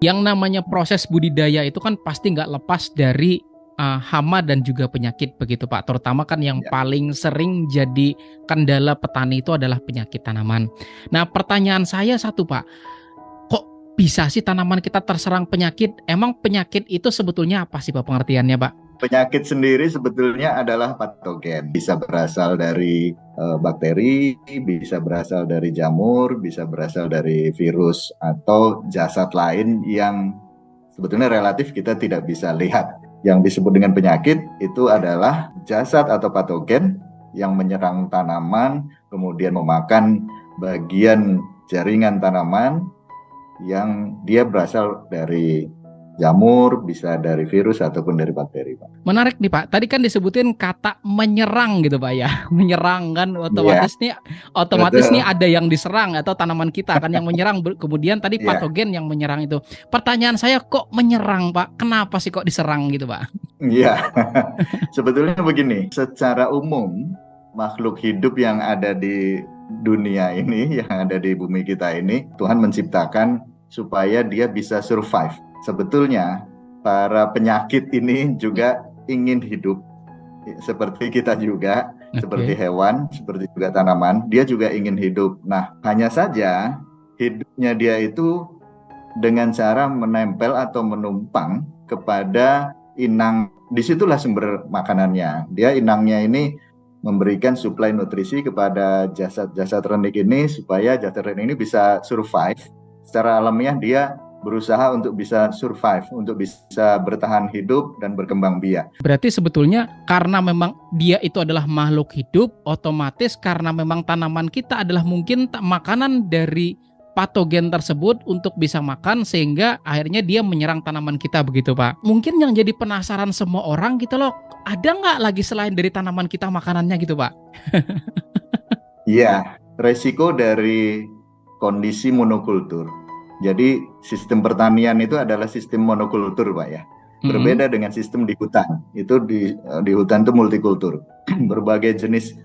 Yang namanya proses budidaya itu kan pasti nggak lepas dari hama dan juga penyakit begitu Pak. Terutama kan yang Ya. paling sering jadi kendala petani itu adalah penyakit tanaman. Nah, pertanyaan saya satu Pak, kok bisa sih tanaman kita terserang penyakit? Emang penyakit itu sebetulnya apa sih Pak pengertiannya Pak? Penyakit sendiri sebetulnya adalah patogen. Bisa berasal dari bakteri, bisa berasal dari jamur, bisa berasal dari virus atau jasad lain yang sebetulnya relatif kita tidak bisa lihat. Yang disebut dengan penyakit itu adalah jasad atau patogen yang menyerang tanaman, kemudian memakan bagian jaringan tanaman yang dia berasal dari jamur, bisa dari virus ataupun dari bakteri, Pak. Menarik nih Pak, tadi kan disebutin kata menyerang gitu Pak ya. Menyerang kan Iya, otomatis nih betul. ada yang diserang atau tanaman kita kan yang menyerang. Kemudian tadi Iya, patogen yang menyerang itu. Pertanyaan saya kok menyerang Pak? Kenapa sih kok diserang gitu Pak? iya. Sebetulnya begini, secara umum makhluk hidup yang ada di dunia ini, yang ada di bumi kita ini, Tuhan menciptakan supaya dia bisa survive. Sebetulnya para penyakit ini juga ingin hidup seperti kita juga, seperti Oke. hewan, seperti juga tanaman, dia juga ingin hidup. Nah, hanya saja hidupnya dia itu dengan cara menempel atau menumpang kepada inang. Disitulah sumber makanannya. Dia inangnya ini memberikan suplai nutrisi kepada jasad-jasad renik ini supaya jasad renik ini bisa survive. Secara alamiah dia berusaha untuk bisa survive, untuk bisa bertahan hidup dan berkembang biak. Berarti sebetulnya karena memang dia itu adalah makhluk hidup, otomatis karena memang tanaman kita adalah mungkin makanan dari patogen tersebut untuk bisa makan sehingga akhirnya dia menyerang tanaman kita begitu Pak. Mungkin yang jadi penasaran semua orang gitu loh, ada nggak lagi selain dari tanaman kita makanannya gitu Pak? Iya, resiko dari kondisi monokultur. Jadi sistem pertanian itu adalah sistem monokultur, Pak ya. Mm-mm. Berbeda dengan sistem di hutan. Itu di hutan itu multikultur. Berbagai jenis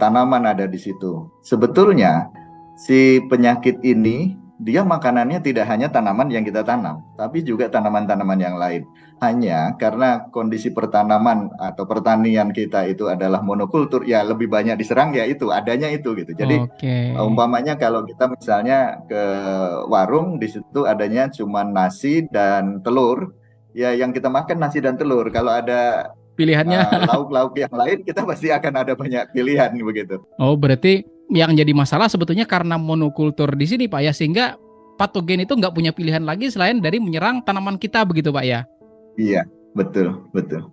tanaman ada di situ. Sebetulnya si penyakit ini dia makanannya tidak hanya tanaman yang kita tanam, tapi juga tanaman-tanaman yang lain. Hanya karena kondisi pertanaman atau pertanian kita itu adalah monokultur, ya lebih banyak diserang ya itu, adanya itu gitu. Jadi Oke. umpamanya kalau kita misalnya ke warung, di situ adanya cuma nasi dan telur, ya yang kita makan nasi dan telur. Kalau ada Pilihannya. lauk-lauk yang lain, kita pasti akan ada banyak pilihan begitu. Oh, berarti yang jadi masalah sebetulnya karena monokultur di sini Pak ya, sehingga patogen itu nggak punya pilihan lagi selain dari menyerang tanaman kita begitu Pak ya. Iya, betul, betul.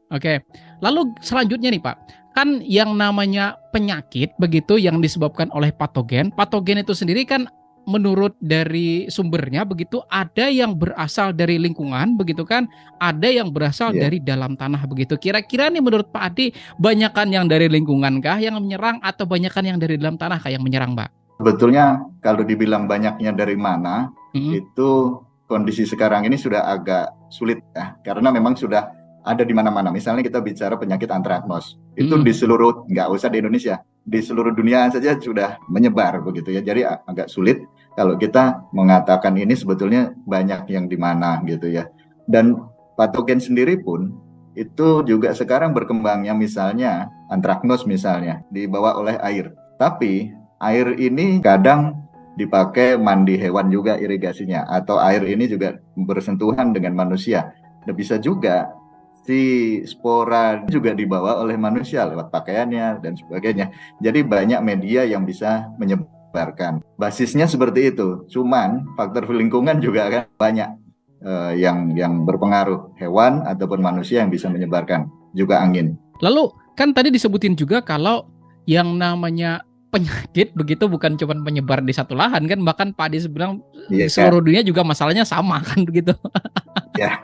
Oke, lalu selanjutnya nih Pak, kan yang namanya penyakit begitu yang disebabkan oleh patogen itu sendiri kan menurut dari sumbernya begitu ada yang berasal dari lingkungan begitu kan, ada yang berasal Iya. dari dalam tanah begitu. Kira-kira nih menurut Pak Adi, banyakan yang dari lingkungan kah yang menyerang atau banyakan yang dari dalam tanah kah yang menyerang Pak? Sebetulnya kalau dibilang banyaknya dari mana, Mm-mm. itu kondisi sekarang ini sudah agak sulit ya, karena memang sudah ada di mana-mana. Misalnya kita bicara penyakit antraknos, itu di Mm-mm. seluruh, nggak usah di Indonesia, di seluruh dunia saja sudah menyebar begitu ya. Jadi agak sulit kalau kita mengatakan ini sebetulnya banyak yang di mana gitu ya. Dan patogen sendiri pun itu juga sekarang berkembangnya, misalnya antraknos misalnya dibawa oleh air. Tapi air ini kadang dipakai mandi hewan juga irigasinya, atau air ini juga bersentuhan dengan manusia. Dan bisa juga si spora juga dibawa oleh manusia lewat pakaiannya dan sebagainya. Jadi banyak media yang bisa menyebarkan. Basisnya seperti itu. Cuman faktor lingkungan juga kan banyak yang berpengaruh, hewan ataupun manusia yang bisa menyebarkan, juga angin. Lalu kan tadi disebutin juga kalau yang namanya penyakit begitu bukan cuma menyebar di satu lahan kan, bahkan Pak Adi bilang di Iya, seluruh dunia juga masalahnya sama kan begitu. ya,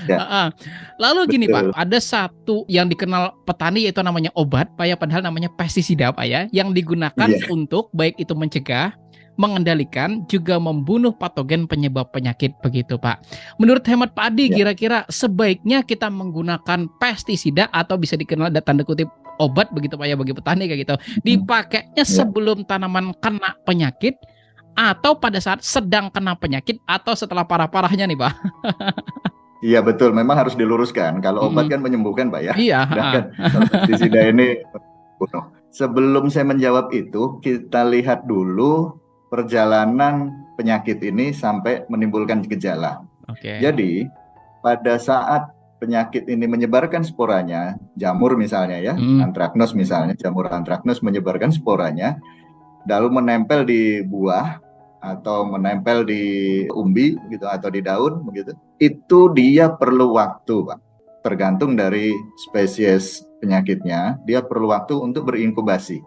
ya, Lalu gini Pak, betul. ada satu yang dikenal petani yaitu namanya obat Pak ya, padahal namanya pestisida Pak ya, yang digunakan Iya, untuk baik itu mencegah, mengendalikan, juga membunuh patogen penyebab penyakit begitu Pak. Menurut hemat Pak Adi, ya. kira-kira sebaiknya kita menggunakan pestisida atau bisa dikenal tanda kutip obat begitu Pak ya bagi petani kayak gitu. Hmm, Dipakainya ya. sebelum tanaman kena penyakit atau pada saat sedang kena penyakit atau setelah parah-parahnya nih Pak? Iya betul, memang harus diluruskan. Kalau obat Mm-mm. kan menyembuhkan, Pak ya. Iya, Sedangkan kalau pestisida ini bunuh. Sebelum saya menjawab itu, kita lihat dulu perjalanan penyakit ini sampai menimbulkan gejala. Oke. Jadi, pada saat penyakit ini menyebarkan sporanya, jamur misalnya ya, Mm. antraknos misalnya, jamur antraknos menyebarkan sporanya, lalu menempel di buah atau menempel di umbi gitu atau di daun begitu, itu dia perlu waktu, Pak. Tergantung dari spesies penyakitnya, dia perlu waktu untuk berinkubasi.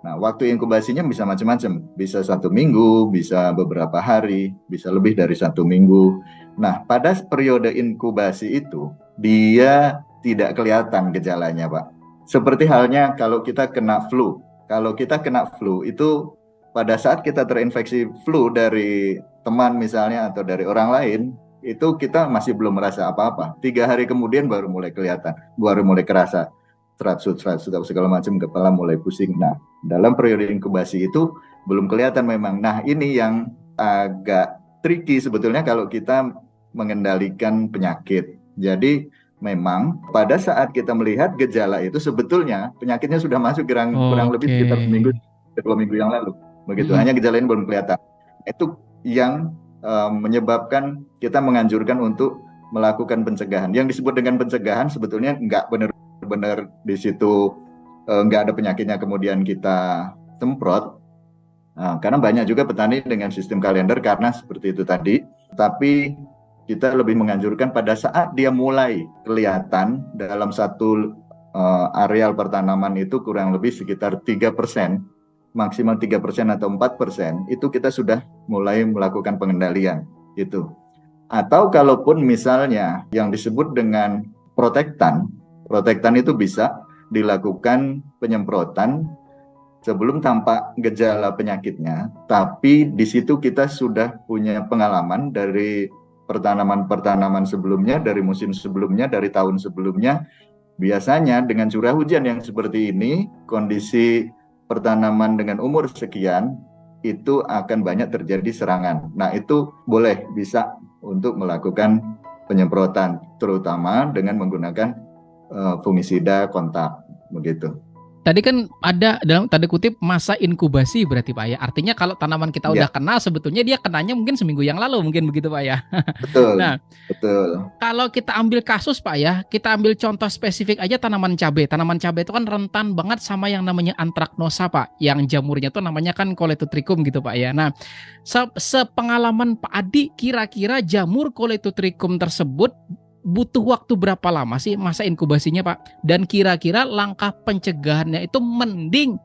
Nah, waktu inkubasinya bisa macam-macam, bisa 1 minggu, bisa beberapa hari, bisa lebih dari 1 minggu. Nah, pada periode inkubasi itu, dia tidak kelihatan gejalanya, Pak. Seperti halnya kalau kita kena flu. Kalau kita kena flu, itu pada saat kita terinfeksi flu dari teman misalnya atau dari orang lain, itu kita masih belum merasa apa-apa. 3 hari kemudian baru mulai kelihatan, baru mulai kerasa serat-serat segala macam, kepala mulai pusing. Nah, dalam periode inkubasi itu belum kelihatan memang. Nah, ini yang agak tricky sebetulnya kalau kita mengendalikan penyakit. Jadi memang pada saat kita melihat gejala itu sebetulnya penyakitnya sudah masuk kurang lebih Oke. sekitar seminggu, 2 minggu yang lalu. Begitu, Mm-mm. hanya gejala ini belum kelihatan. Itu yang menyebabkan kita menganjurkan untuk melakukan pencegahan. Yang disebut dengan pencegahan sebetulnya nggak benar-benar di situ nggak ada penyakitnya kemudian kita semprot. Nah, karena banyak juga petani dengan sistem kalender karena seperti itu tadi. Tapi kita lebih menganjurkan pada saat dia mulai kelihatan dalam satu areal pertanaman itu kurang lebih sekitar 3%, maksimal 3% atau 4%, itu kita sudah mulai melakukan pengendalian itu. Atau kalaupun misalnya yang disebut dengan protektan, protektan itu bisa dilakukan penyemprotan sebelum tampak gejala penyakitnya, tapi di situ kita sudah punya pengalaman dari pertanaman-pertanaman sebelumnya, dari musim sebelumnya, dari tahun sebelumnya. Biasanya dengan curah hujan yang seperti ini, kondisi pertanaman dengan umur sekian, itu akan banyak terjadi serangan. Nah, itu boleh, bisa untuk melakukan penyemprotan, terutama dengan menggunakan fungisida kontak, begitu. Tadi kan ada dalam tanda kutip masa inkubasi berarti Pak ya. Artinya kalau tanaman kita udah Ya, kena sebetulnya dia kenanya mungkin seminggu yang lalu mungkin begitu Pak ya. betul, Nah, betul. kalau kita ambil kasus Pak ya, kita ambil contoh spesifik aja tanaman cabai. Tanaman cabai itu kan rentan banget sama yang namanya antraknosa Pak, yang jamurnya itu namanya kan Coledotrichum gitu Pak ya. Nah, sepengalaman Pak Adi, kira-kira jamur Coledotrichum tersebut butuh waktu berapa lama sih masa inkubasinya Pak? Dan kira-kira langkah pencegahannya itu mending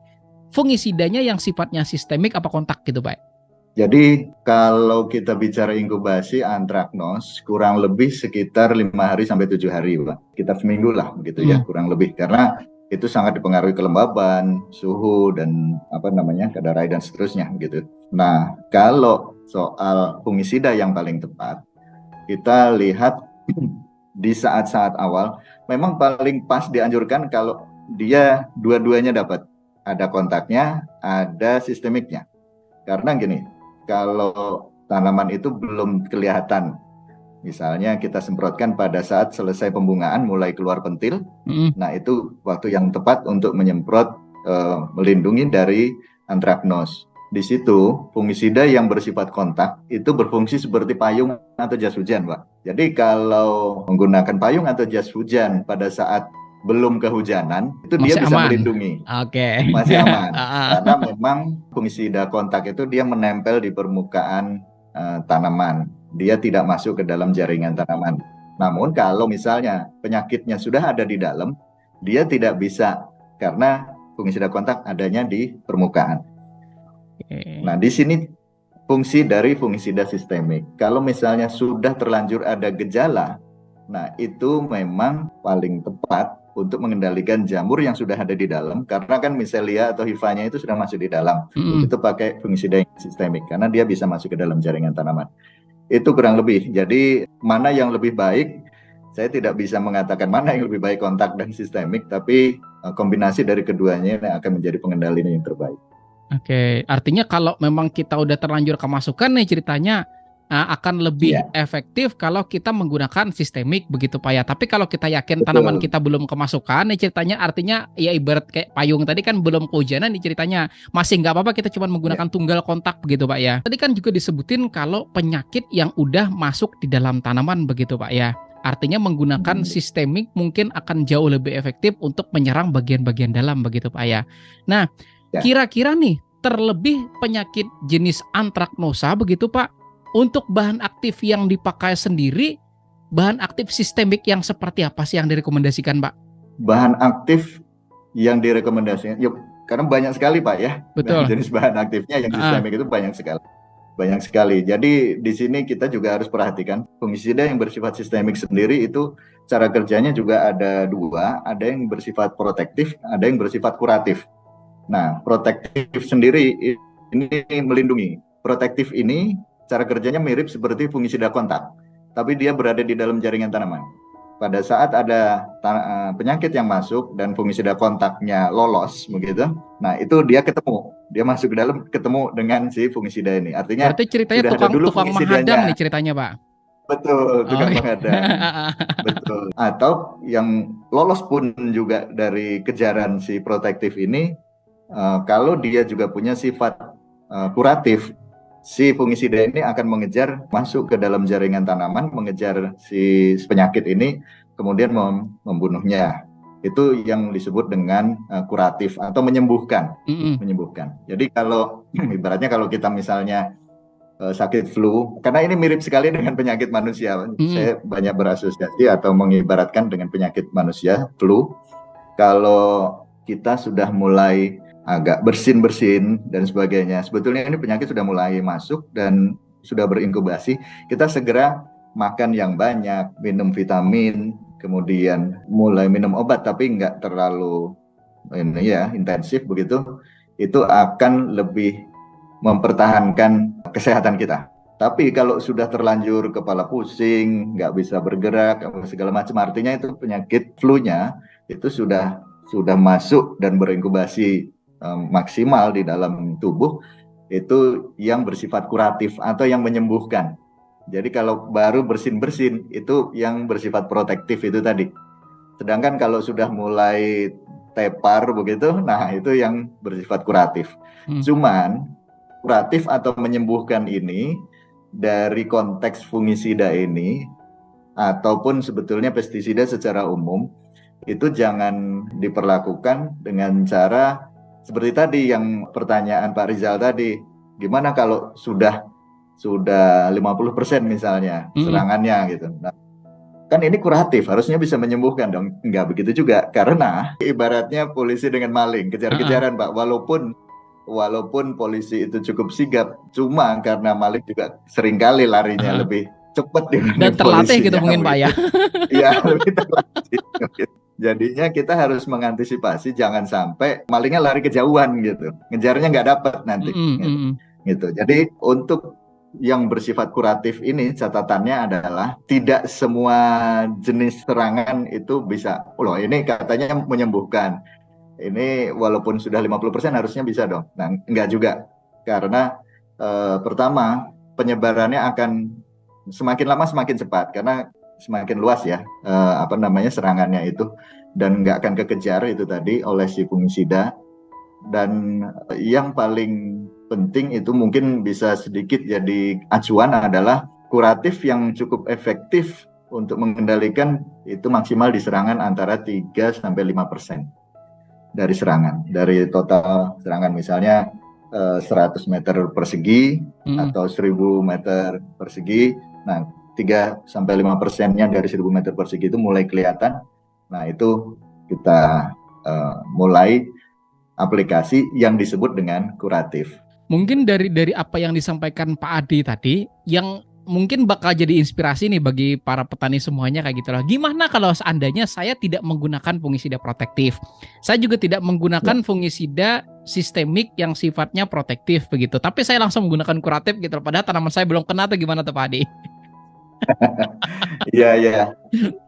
fungisidanya yang sifatnya sistemik apa kontak gitu Pak? Jadi kalau kita bicara inkubasi antraknos kurang lebih sekitar 5 hari sampai 7 hari, Pak. Sekitar seminggu lah begitu ya, kurang lebih, karena itu sangat dipengaruhi kelembaban, suhu dan kadar air dan seterusnya gitu. Nah, kalau soal fungisida yang paling tepat, kita lihat di saat-saat awal memang paling pas dianjurkan kalau dia dua-duanya dapat. Ada kontaknya, ada sistemiknya. Karena gini, kalau tanaman itu belum kelihatan, misalnya kita semprotkan pada saat selesai pembungaan mulai keluar pentil, nah itu waktu yang tepat untuk menyemprot melindungi dari antraknos. Di situ fungisida yang bersifat kontak itu berfungsi seperti payung atau jas hujan, Pak. Jadi kalau menggunakan payung atau jas hujan pada saat belum kehujanan, itu dia Masih bisa aman. melindungi, Oke. masih aman. Karena memang fungisida kontak itu dia menempel di permukaan tanaman. Dia tidak masuk ke dalam jaringan tanaman. Namun kalau misalnya penyakitnya sudah ada di dalam, dia tidak bisa karena fungisida kontak adanya di permukaan. Nah, di sini fungsi dari fungisida sistemik. Kalau misalnya sudah terlanjur ada gejala, nah itu memang paling tepat untuk mengendalikan jamur yang sudah ada di dalam, karena kan miselia atau hifanya itu sudah masuk di dalam. Itu pakai fungisida yang sistemik karena dia bisa masuk ke dalam jaringan tanaman. Itu kurang lebih. Jadi mana yang lebih baik? Saya tidak bisa mengatakan mana yang lebih baik, kontak dan sistemik, tapi kombinasi dari keduanya akan menjadi pengendalian yang terbaik. Oke, artinya kalau memang kita udah terlanjur kemasukan nih ceritanya, akan lebih Iya, efektif kalau kita menggunakan sistemik begitu Pak ya. Tapi kalau kita yakin tanaman betul. kita belum kemasukan nih ceritanya, artinya ya ibarat kayak payung tadi kan belum kehujanan nih ceritanya, masih nggak apa-apa kita cuma Ya, menggunakan tunggal kontak begitu Pak ya. Tadi kan juga disebutin kalau penyakit yang udah masuk di dalam tanaman begitu Pak ya. Artinya menggunakan sistemik mungkin akan jauh lebih efektif untuk menyerang bagian-bagian dalam begitu Pak ya. Nah, ya. kira-kira nih, terlebih penyakit jenis antraknosa begitu Pak, untuk bahan aktif yang dipakai sendiri, bahan aktif sistemik yang seperti apa sih yang direkomendasikan Pak? Bahan aktif yang direkomendasikan, yuk, karena banyak sekali Pak ya, Betul. jenis bahan aktifnya yang Ah, sistemik itu banyak sekali. Banyak sekali. Jadi di sini kita juga harus perhatikan fungisida yang bersifat sistemik sendiri itu cara kerjanya juga ada dua, ada yang bersifat protektif, ada yang bersifat kuratif. Nah, protektif sendiri ini melindungi. Protektif ini cara kerjanya mirip seperti fungisida kontak, tapi dia berada di dalam jaringan tanaman. Pada saat ada penyakit yang masuk dan fungisida kontaknya lolos begitu, nah itu dia masuk ke dalam ketemu dengan si fungisida ini. Artinya berarti ceritanya sudah ada tukang dulu tukang menghadang nih fungisidanya. ceritanya Pak. Betul, Oh, tukang menghadang. Betul. Atau yang lolos pun juga dari kejaran si protektif ini, kalau dia juga punya sifat kuratif, si fungisida ini akan mengejar masuk ke dalam jaringan tanaman, mengejar si penyakit ini, kemudian membunuhnya. Itu yang disebut dengan kuratif atau menyembuhkan, mm-mm, menyembuhkan. Jadi kalau ibaratnya kalau kita misalnya sakit flu, karena ini mirip sekali dengan penyakit manusia. mm-mm, Saya banyak berasosiasi atau mengibaratkan dengan penyakit manusia, flu. Kalau kita sudah mulai agak bersin-bersin dan sebagainya, sebetulnya ini penyakit sudah mulai masuk dan sudah berinkubasi. Kita segera makan yang banyak, minum vitamin, kemudian mulai minum obat tapi nggak terlalu ini ya intensif begitu, itu akan lebih mempertahankan kesehatan kita. Tapi kalau sudah terlanjur kepala pusing, nggak bisa bergerak, segala macam, artinya itu penyakit flu-nya itu sudah masuk dan berinkubasi maksimal di dalam tubuh, itu yang bersifat kuratif atau yang menyembuhkan. Jadi kalau baru bersin-bersin itu yang bersifat protektif itu tadi. Sedangkan kalau sudah mulai tepar begitu, nah itu yang bersifat kuratif. mm. Cuman kuratif atau menyembuhkan ini dari konteks fungisida ini ataupun sebetulnya pestisida secara umum itu jangan diperlakukan dengan cara seperti tadi yang pertanyaan Pak Rizal tadi. Gimana kalau sudah 50% misalnya Mm-mm. serangannya gitu. Nah, kan ini kuratif, harusnya bisa menyembuhkan dong. Enggak begitu juga, karena ibaratnya polisi dengan maling, Ah, kejar-kejaran Pak. Walaupun polisi itu cukup sigap, cuma karena maling juga seringkali larinya ah. lebih cepat Dan dibanding terlatih gitu polisinya mungkin Pak ya. begitu. Iya, lebih terlatih. Jadinya kita harus mengantisipasi jangan sampai malingnya lari kejauhan gitu, ngejarnya nggak dapat nanti. Mm-mm, Gitu. mm-mm. Gitu. Jadi untuk yang bersifat kuratif ini catatannya adalah tidak semua jenis serangan itu bisa. Loh, ini katanya menyembuhkan. Ini walaupun sudah 50% harusnya bisa dong. Nah, enggak juga. Karena pertama, penyebarannya akan semakin lama semakin cepat karena semakin luas ya apa namanya serangannya itu dan nggak akan kekejar itu tadi oleh si fungisida. Dan yang paling penting itu mungkin bisa sedikit jadi acuan adalah kuratif yang cukup efektif untuk mengendalikan itu maksimal di serangan antara 3-5% dari serangan. Dari total serangan misalnya 100 meter persegi Mm-mm. atau 1000 meter persegi. Nah, 3-5%-nya dari 1000 meter persegi itu mulai kelihatan. Nah, itu kita mulai aplikasi yang disebut dengan kuratif. Mungkin dari apa yang disampaikan Pak Adi tadi, yang mungkin bakal jadi inspirasi nih bagi para petani semuanya kayak gitu loh. Gimana kalau seandainya saya tidak menggunakan fungisida protektif? Saya juga tidak Ya, menggunakan fungisida sistemik yang sifatnya protektif begitu. Tapi saya langsung menggunakan kuratif gitu loh. Padahal tanaman saya belum kena atau gimana tuh Pak Adi? iya, iya,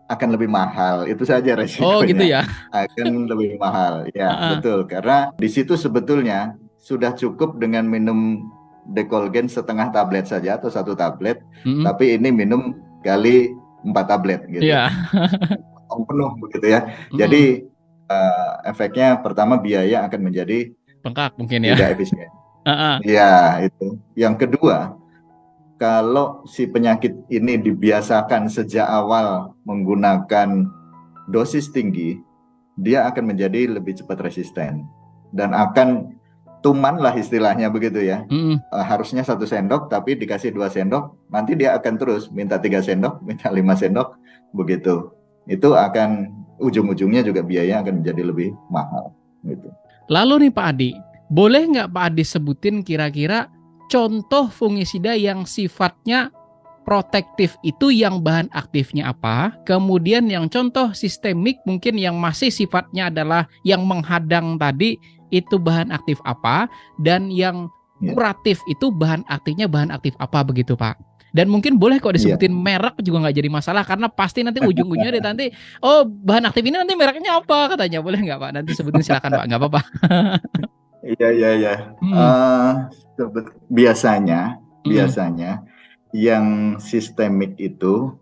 akan lebih mahal. Itu saja Oh gitu resikonya. ya. Akan lebih mahal. Ya, betul. Karena di situ sebetulnya sudah cukup dengan minum Decolgen setengah tablet saja atau 1 tablet, tapi ini minum kali 4 tablet gitu. Iya. Penuh begitu ya. Jadi efeknya pertama biaya akan menjadi Bengkak mungkin ya. tidak efisien. Heeh. Ya, itu. Yang kedua, kalau si penyakit ini dibiasakan sejak awal menggunakan dosis tinggi, dia akan menjadi lebih cepat resisten dan akan tuman lah istilahnya begitu ya. Harusnya 1 sendok tapi dikasih 2 sendok, nanti dia akan terus minta 3 sendok, minta 5 sendok begitu. Itu akan ujung-ujungnya juga biaya akan menjadi lebih mahal gitu. Lalu nih Pak Adi, boleh nggak Pak Adi sebutin kira-kira contoh fungisida yang sifatnya protektif itu yang bahan aktifnya apa? Kemudian yang contoh sistemik mungkin yang masih sifatnya adalah yang menghadang tadi itu bahan aktif apa? Dan yang kuratif itu bahan aktif apa begitu Pak? Dan mungkin boleh kok disebutin merek juga nggak jadi masalah karena pasti nanti ujung-ujungnya nanti oh bahan aktif ini nanti mereknya apa katanya, boleh nggak Pak? Nanti sebutin silakan Pak, nggak apa-apa. Iya. Biasanya yang sistemik itu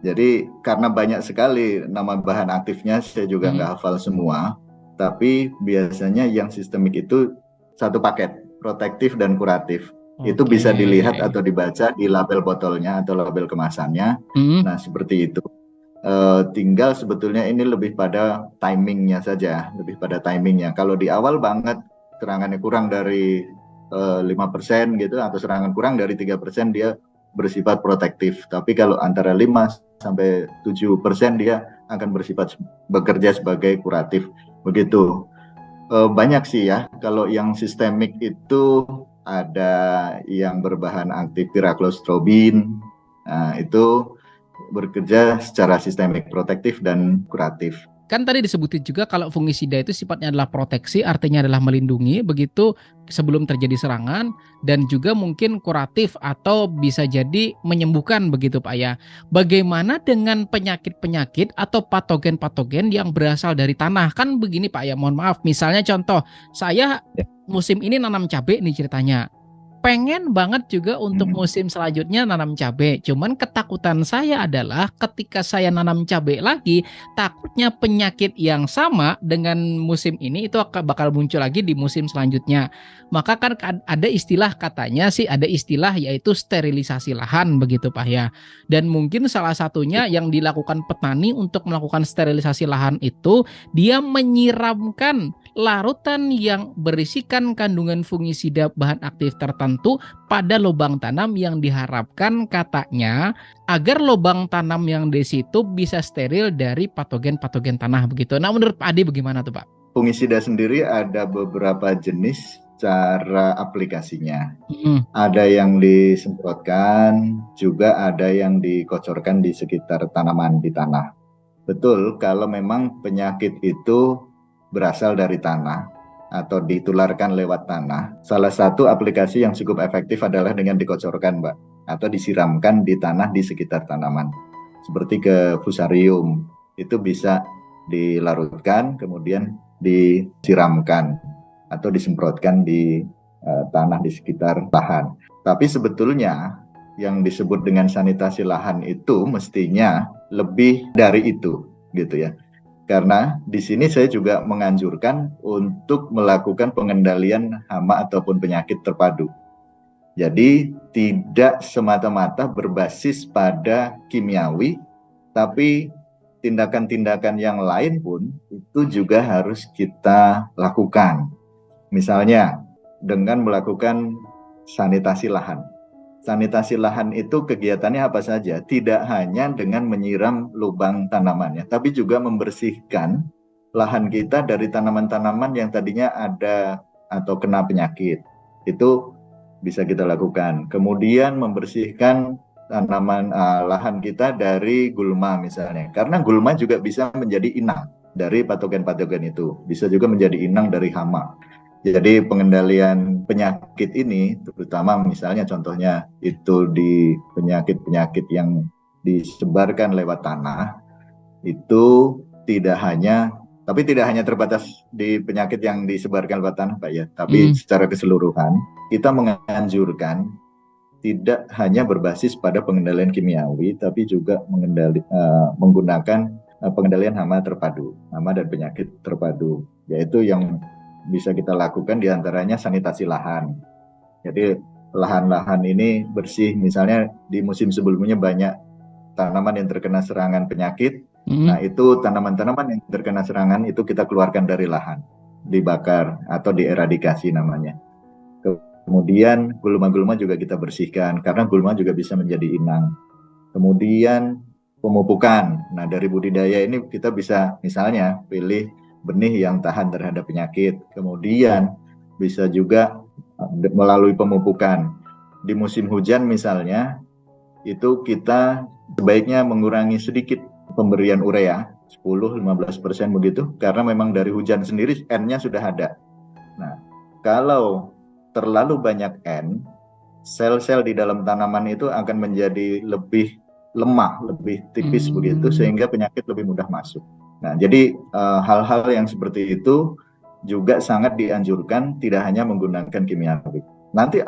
jadi karena banyak sekali nama bahan aktifnya saya juga nggak hafal semua, tapi biasanya yang sistemik itu satu paket, protektif dan kuratif. Itu bisa dilihat atau dibaca di label botolnya atau label kemasannya. Nah seperti itu. Tinggal sebetulnya ini lebih pada timingnya saja, Kalau di awal banget serangannya kurang dari 5% gitu atau serangan kurang dari 3%, dia bersifat protektif. Tapi kalau antara 5-7% dia akan bekerja sebagai kuratif. Begitu. Banyak sih ya. Kalau yang sistemik itu ada yang berbahan aktif piraglaustrobin. Nah, itu bekerja secara sistemik, protektif dan kuratif. Kan tadi disebutin juga kalau fungisida itu sifatnya adalah proteksi, artinya adalah melindungi begitu sebelum terjadi serangan, dan juga mungkin kuratif atau bisa jadi menyembuhkan begitu Pak ya. Bagaimana dengan penyakit-penyakit atau patogen-patogen yang berasal dari tanah? Kan begini Pak ya, mohon maaf, misalnya contoh, saya musim ini nanam cabai nih ceritanya. Pengen banget juga untuk musim selanjutnya nanam cabai. Cuman ketakutan saya adalah ketika saya nanam cabai lagi, takutnya penyakit yang sama dengan musim ini itu bakal muncul lagi di musim selanjutnya. Maka kan ada istilah, katanya sih ada istilah yaitu sterilisasi lahan begitu Pak ya. Dan mungkin salah satunya yang dilakukan petani untuk melakukan sterilisasi lahan itu dia menyiramkan larutan yang berisikan kandungan fungisida bahan aktif tertentu pada lubang tanam yang diharapkan katanya agar lubang tanam yang di situ bisa steril dari patogen-patogen tanah begitu. Nah menurut Pak Adi bagaimana tuh Pak? Fungisida sendiri ada beberapa jenis cara aplikasinya. Ada yang disemprotkan, juga ada yang dikocorkan di sekitar tanaman di tanah. Betul, kalau memang penyakit itu berasal dari tanah atau ditularkan lewat tanah, salah satu aplikasi yang cukup efektif adalah dengan dikocorkan, Mbak, atau disiramkan di tanah di sekitar tanaman. Seperti ke fusarium, itu bisa dilarutkan, kemudian disiramkan atau disemprotkan di tanah di sekitar lahan. Tapi sebetulnya yang disebut dengan sanitasi lahan itu mestinya lebih dari itu, gitu ya. Karena di sini saya juga menganjurkan untuk melakukan pengendalian hama ataupun penyakit terpadu. Jadi tidak semata-mata berbasis pada kimiawi, tapi tindakan-tindakan yang lain pun itu juga harus kita lakukan. Misalnya dengan melakukan sanitasi lahan. Sanitasi lahan itu kegiatannya apa saja? Tidak hanya dengan menyiram lubang tanamannya, tapi juga membersihkan lahan kita dari tanaman-tanaman yang tadinya ada atau kena penyakit. Itu bisa kita lakukan. Kemudian membersihkan tanaman lahan kita dari gulma misalnya. Karena gulma juga bisa menjadi inang dari patogen-patogen itu. Bisa juga menjadi inang dari hama. Jadi pengendalian penyakit ini, terutama misalnya contohnya itu di penyakit-penyakit yang disebarkan lewat tanah, itu tidak hanya Tapi tidak hanya terbatas di penyakit yang disebarkan lewat tanah, Pak ya, tapi secara keseluruhan kita menganjurkan tidak hanya berbasis pada pengendalian kimiawi, tapi juga menggunakan pengendalian hama terpadu, hama dan penyakit terpadu, yaitu yang bisa kita lakukan diantaranya sanitasi lahan. Jadi lahan-lahan ini bersih, misalnya di musim sebelumnya banyak tanaman yang terkena serangan penyakit. Nah, itu tanaman-tanaman yang terkena serangan itu kita keluarkan dari lahan, dibakar atau dieradikasi namanya. Kemudian gulma-gulma juga kita bersihkan, karena gulma juga bisa menjadi inang. Kemudian pemupukan. Nah, dari budidaya ini kita bisa misalnya pilih benih yang tahan terhadap penyakit. Kemudian bisa juga melalui pemupukan. Di musim hujan misalnya, itu kita sebaiknya mengurangi sedikit pemberian urea, 10-15% begitu, karena memang dari hujan sendiri N-nya sudah ada. Nah, kalau terlalu banyak N, sel-sel di dalam tanaman itu akan menjadi lebih lemah, lebih tipis begitu, sehingga penyakit lebih mudah masuk. Nah, jadi hal-hal yang seperti itu juga sangat dianjurkan, tidak hanya menggunakan kimiawi. Nanti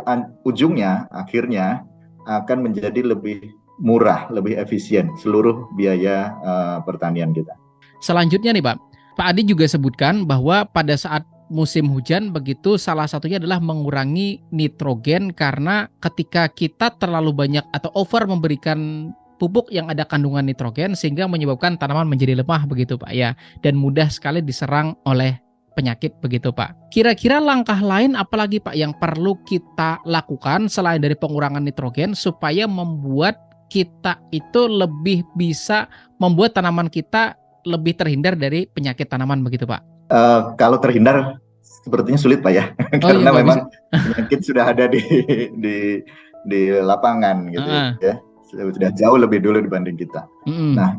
ujungnya, akhirnya akan menjadi lebih murah, lebih efisien seluruh biaya pertanian kita. Selanjutnya nih Pak Adi juga sebutkan bahwa pada saat musim hujan begitu salah satunya adalah mengurangi nitrogen, karena ketika kita terlalu banyak atau over memberikan pupuk yang ada kandungan nitrogen sehingga menyebabkan tanaman menjadi lemah begitu Pak ya, dan mudah sekali diserang oleh penyakit begitu Pak. Kira-kira langkah lain apalagi Pak yang perlu kita lakukan selain dari pengurangan nitrogen supaya membuat kita itu lebih bisa membuat tanaman kita lebih terhindar dari penyakit tanaman begitu Pak? Kalau terhindar sepertinya sulit Pak ya, karena iya, memang penyakit sudah ada di lapangan gitu ya, sudah jauh lebih dulu dibanding kita. Nah,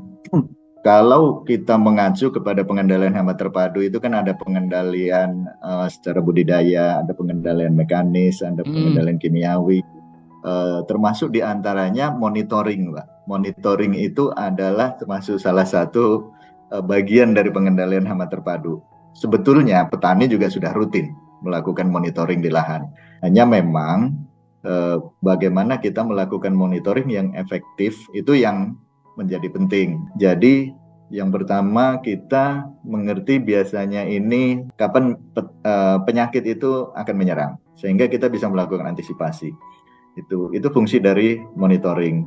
kalau kita mengacu kepada pengendalian hama terpadu itu kan ada pengendalian secara budidaya, ada pengendalian mekanis, ada pengendalian kimiawi, termasuk diantaranya monitoring, Pak. Monitoring itu adalah termasuk salah satu bagian dari pengendalian hama terpadu. Sebetulnya petani juga sudah rutin melakukan monitoring di lahan. Hanya memang bagaimana kita melakukan monitoring yang efektif itu yang menjadi penting. Jadi yang pertama kita mengerti biasanya ini kapan penyakit itu akan menyerang, sehingga kita bisa melakukan antisipasi. Itu fungsi dari monitoring.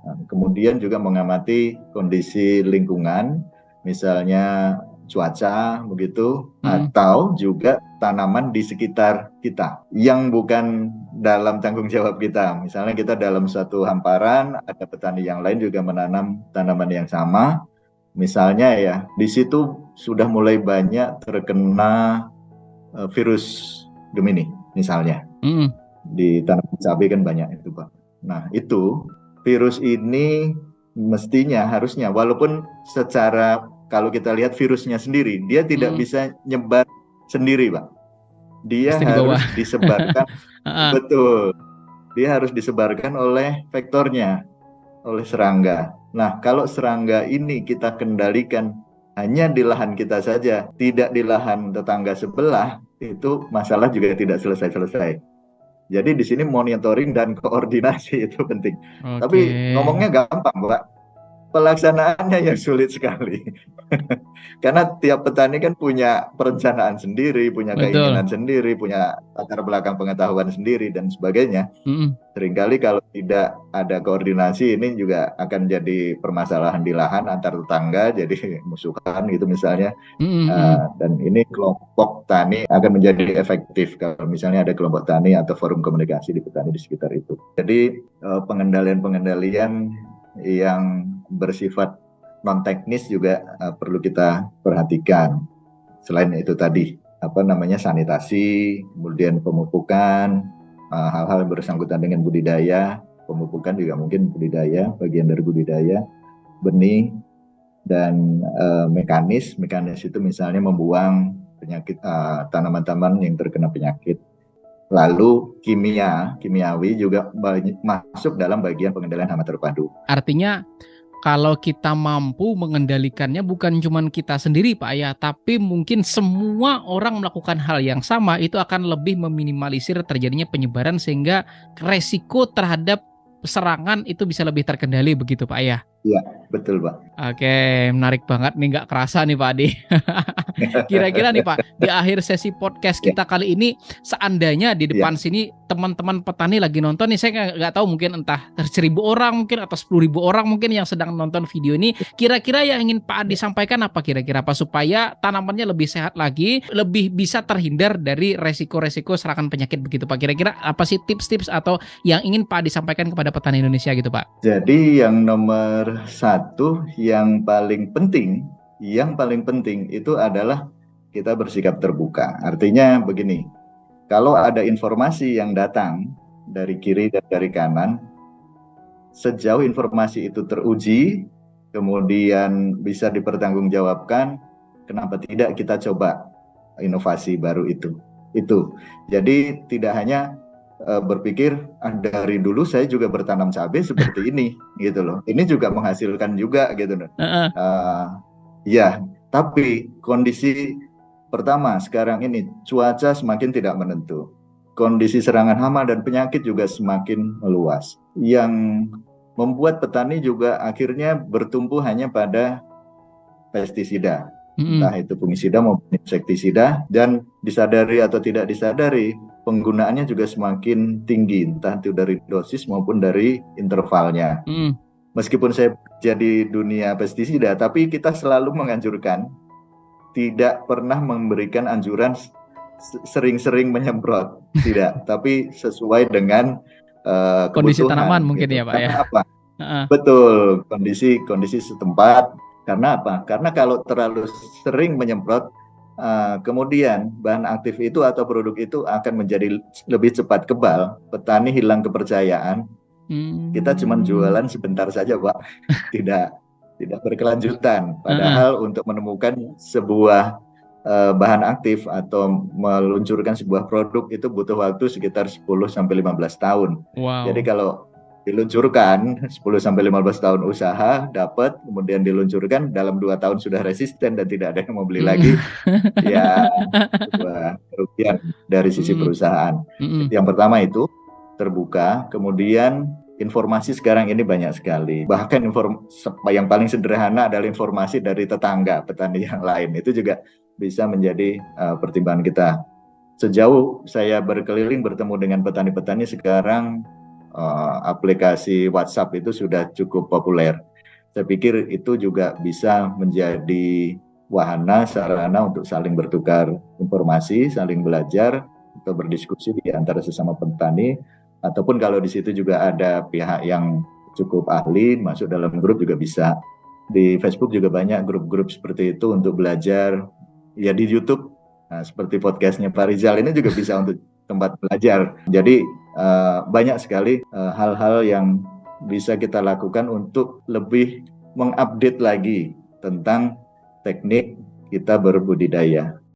Nah, kemudian juga mengamati kondisi lingkungan, misalnya cuaca begitu, atau juga tanaman di sekitar kita yang bukan dalam tanggung jawab kita. Misalnya kita dalam satu hamparan, ada petani yang lain juga menanam tanaman yang sama. Misalnya ya, di situ sudah mulai banyak terkena virus Gemini misalnya. Di tanaman cabai kan banyak itu Pak. Nah itu virus ini mestinya harusnya, walaupun secara kalau kita lihat virusnya sendiri, dia tidak bisa nyebar sendiri Pak. Dia harus disebarkan, betul. Dia harus disebarkan oleh vektornya, oleh serangga. Nah kalau serangga ini kita kendalikan hanya di lahan kita saja, tidak di lahan tetangga sebelah, itu masalah juga tidak selesai-selesai. Jadi di sini monitoring dan koordinasi itu penting. Tapi ngomongnya gampang, Pak. Pelaksanaannya yang sulit sekali. Karena tiap petani kan punya perencanaan sendiri, punya keinginan sendiri, punya latar belakang pengetahuan sendiri dan sebagainya. Seringkali kalau tidak ada koordinasi ini juga akan jadi permasalahan di lahan antar tetangga, jadi musuhan gitu misalnya. Dan ini kelompok tani akan menjadi efektif kalau misalnya ada kelompok tani atau forum komunikasi di petani di sekitar itu. Jadi pengendalian-pengendalian yang bersifat non teknis juga perlu kita perhatikan. Selain itu tadi sanitasi, kemudian pemupukan, hal-hal yang bersangkutan dengan budidaya, pemupukan juga mungkin budidaya, bagian dari budidaya, benih dan mekanis itu misalnya membuang penyakit tanaman-tanaman yang terkena penyakit. Lalu kimiawi juga masuk dalam bagian pengendalian hama terpadu. Artinya kalau kita mampu mengendalikannya bukan cuman kita sendiri Pak ya, tapi mungkin semua orang melakukan hal yang sama itu akan lebih meminimalisir terjadinya penyebaran sehingga resiko terhadap serangan itu bisa lebih terkendali begitu Pak ya. Iya, betul Pak. Oke, menarik banget nih, nggak kerasa nih Pak Adi. Kira-kira nih Pak, di akhir sesi podcast Ya, kita kali ini, seandainya di ya. depan sini teman-teman petani lagi nonton nih, saya nggak tahu mungkin entah 1.000 orang mungkin atau 10.000 orang mungkin yang sedang nonton video ini, kira-kira yang ingin Pak Adi sampaikan apa kira-kira Pak supaya tanamannya lebih sehat lagi, lebih bisa terhindar dari resiko-resiko serangan penyakit begitu Pak. Kira-kira apa sih tips-tips atau yang ingin Pak Adi sampaikan kepada petani Indonesia gitu Pak? Jadi yang nomor satu, yang paling penting itu adalah kita bersikap terbuka. Artinya begini, kalau ada informasi yang datang dari kiri dan dari kanan, sejauh informasi itu teruji, kemudian bisa dipertanggungjawabkan, kenapa tidak kita coba inovasi baru itu. Jadi tidak hanya berpikir dari dulu saya juga bertanam cabai seperti ini, gitu loh. Ini juga menghasilkan juga, gitu loh. Heeh. Ya, tapi kondisi pertama sekarang ini cuaca semakin tidak menentu. Kondisi serangan hama dan penyakit juga semakin meluas. Yang membuat petani juga akhirnya bertumpu hanya pada pestisida. Mm-mm. Entah itu fungisida maupun insektisida, dan disadari atau tidak disadari penggunaannya juga semakin tinggi, entah itu dari dosis maupun dari intervalnya. Mm-mm. Meskipun saya jadi dunia pestisida, tapi kita selalu menganjurkan, tidak pernah memberikan anjuran sering-sering menyemprot, tidak, tapi sesuai dengan Kondisi tanaman kebutuhan mungkin gitu. ya Pak ya. Karena apa? Heeh. Betul, kondisi setempat. Karena apa? Karena kalau terlalu sering menyemprot, kemudian bahan aktif itu atau produk itu akan menjadi lebih cepat kebal. Petani hilang kepercayaan. Kita cuma jualan sebentar saja, Pak. Tidak berkelanjutan. Heeh. Padahal untuk menemukan sebuah bahan aktif atau meluncurkan sebuah produk itu butuh waktu sekitar 10-15 tahun. Jadi Wow. kalau diluncurkan 10-15 tahun usaha dapat, kemudian diluncurkan dalam 2 tahun sudah resisten dan tidak ada yang mau beli Mm. lagi, ya sebuah kerugian dari sisi Mm. perusahaan. Mm. Yang pertama itu terbuka, kemudian informasi sekarang ini banyak sekali. Bahkan yang paling sederhana adalah informasi dari tetangga petani yang lain. Itu juga bisa menjadi pertimbangan kita. Sejauh saya berkeliling bertemu dengan petani-petani sekarang, aplikasi WhatsApp itu sudah cukup populer. Saya pikir itu juga bisa menjadi wahana, sarana untuk saling bertukar informasi, saling belajar, atau berdiskusi di antara sesama petani, ataupun kalau di situ juga ada pihak yang cukup ahli masuk dalam grup juga bisa. Di Facebook juga banyak grup-grup seperti itu untuk belajar. Ya di YouTube, nah, seperti podcastnya Pak Rizal ini juga bisa untuk tempat belajar. Jadi banyak sekali hal-hal yang bisa kita lakukan untuk lebih mengupdate lagi tentang teknik kita berbudidaya.